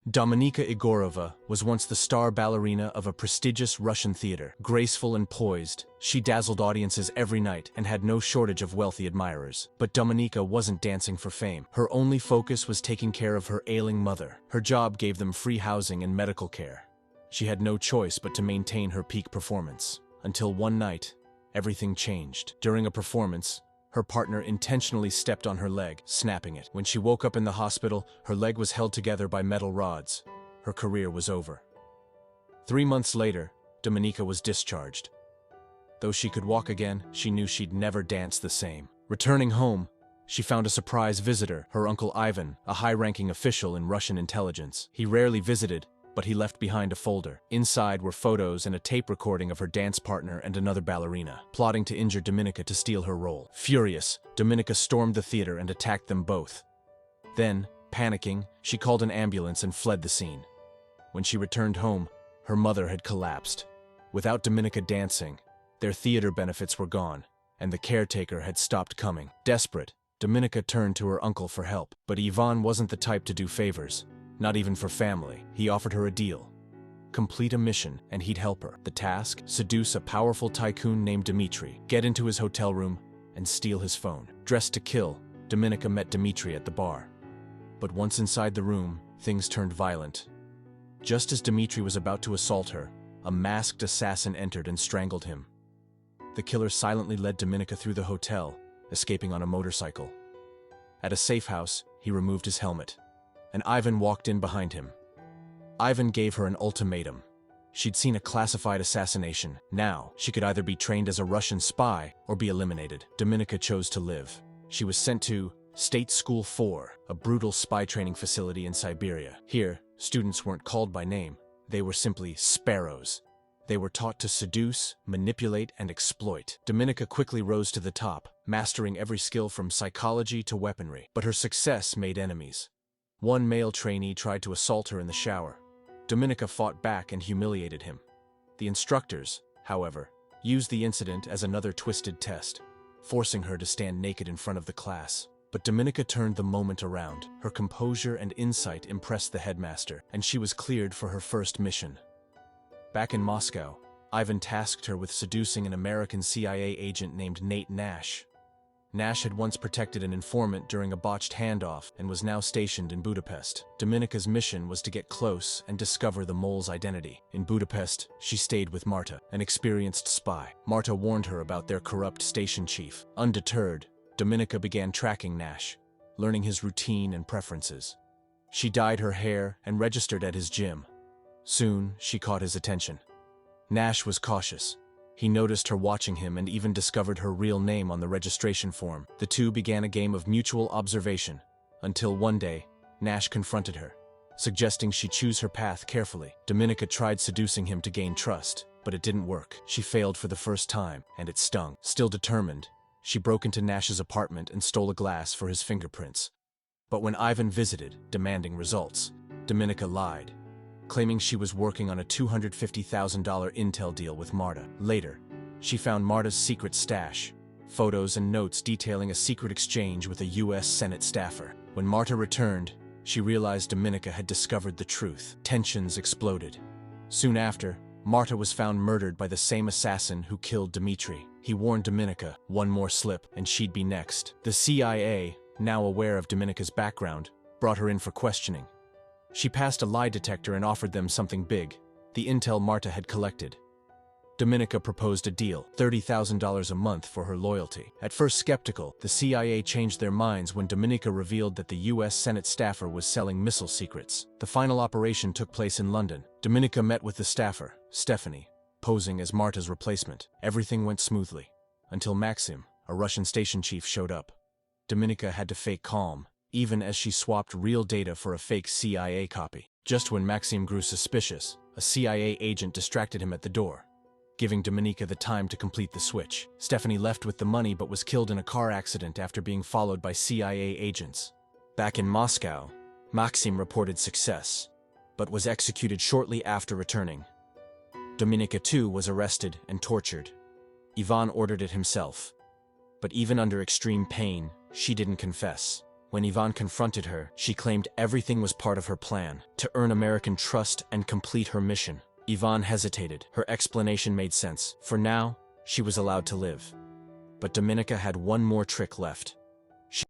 Dominika Egorova was once the star ballerina of a prestigious Russian theater. Graceful and poised, she dazzled audiences every night and had no shortage of wealthy admirers. But Dominika wasn't dancing for fame. Her only focus was taking care of her ailing mother. Her job gave them free housing and medical care. She had no choice but to maintain her peak performance. Until one night, everything changed. During a performance, her partner intentionally stepped on her leg, snapping it. When she woke up in the hospital, her leg was held together by metal rods. Her career was over. 3 months later, Dominika was discharged. Though she could walk again, she knew she'd never dance the same. Returning home, she found a surprise visitor, her uncle Ivan, a high-ranking official in Russian intelligence. He rarely visited, but he left behind a folder. Inside were photos and a tape recording of her dance partner and another ballerina, plotting to injure Dominika to steal her role. Furious, Dominika stormed the theater and attacked them both. Then, panicking, she called an ambulance and fled the scene. When she returned home, her mother had collapsed. Without Dominika dancing, their theater benefits were gone, and the caretaker had stopped coming. Desperate, Dominika turned to her uncle for help. But Ivan wasn't the type to do favors. Not even for family. He offered her a deal. Complete a mission, and he'd help her. The task? Seduce a powerful tycoon named Dmitri, get into his hotel room, and steal his phone. Dressed to kill, Dominika met Dmitri at the bar. But once inside the room, things turned violent. Just as Dmitri was about to assault her, a masked assassin entered and strangled him. The killer silently led Dominika through the hotel, escaping on a motorcycle. At a safe house, he removed his helmet, and Ivan walked in behind him. Ivan gave her an ultimatum. She'd seen a classified assassination. Now, she could either be trained as a Russian spy or be eliminated. Dominika chose to live. She was sent to State School 4, a brutal spy training facility in Siberia. Here, students weren't called by name. They were simply sparrows. They were taught to seduce, manipulate, and exploit. Dominika quickly rose to the top, mastering every skill from psychology to weaponry. But her success made enemies. One male trainee tried to assault her in the shower. Dominika fought back and humiliated him. The instructors, however, used the incident as another twisted test, forcing her to stand naked in front of the class. But Dominika turned the moment around. Her composure and insight impressed the headmaster, and she was cleared for her first mission. Back in Moscow, Ivan tasked her with seducing an American CIA agent named Nate Nash. Nash had once protected an informant during a botched handoff and was now stationed in Budapest. Dominika's mission was to get close and discover the mole's identity. In Budapest, she stayed with Marta, an experienced spy. Marta warned her about their corrupt station chief. Undeterred, Dominika began tracking Nash, learning his routine and preferences. She dyed her hair and registered at his gym. Soon, she caught his attention. Nash was cautious. He noticed her watching him and even discovered her real name on the registration form. The two began a game of mutual observation, until one day, Nash confronted her, suggesting she choose her path carefully. Dominika tried seducing him to gain trust, but it didn't work. She failed for the first time, and it stung. Still determined, she broke into Nash's apartment and stole a glass for his fingerprints. But when Ivan visited, demanding results, Dominika lied, claiming she was working on a $250,000 intel deal with Marta. Later, she found Marta's secret stash, photos and notes detailing a secret exchange with a U.S. Senate staffer. When Marta returned, she realized Dominika had discovered the truth. Tensions exploded. Soon after, Marta was found murdered by the same assassin who killed Dmitri. He warned Dominika, one more slip and she'd be next. The CIA, now aware of Dominika's background, brought her in for questioning. She passed a lie detector and offered them something big, the intel Marta had collected. Dominika proposed a deal, $30,000 a month for her loyalty. At first skeptical, the CIA changed their minds when Dominika revealed that the U.S. Senate staffer was selling missile secrets. The final operation took place in London. Dominika met with the staffer, Stephanie, posing as Marta's replacement. Everything went smoothly, until Maxim, a Russian station chief, showed up. Dominika had to fake calm, even as she swapped real data for a fake CIA copy. Just when Maxim grew suspicious, a CIA agent distracted him at the door, giving Dominika the time to complete the switch. Stephanie left with the money but was killed in a car accident after being followed by CIA agents. Back in Moscow, Maxim reported success, but was executed shortly after returning. Dominika too was arrested and tortured. Ivan ordered it himself. But even under extreme pain, she didn't confess. When Ivan confronted her, she claimed everything was part of her plan, to earn American trust and complete her mission. Ivan hesitated. Her explanation made sense. For now, she was allowed to live. But Dominika had one more trick left.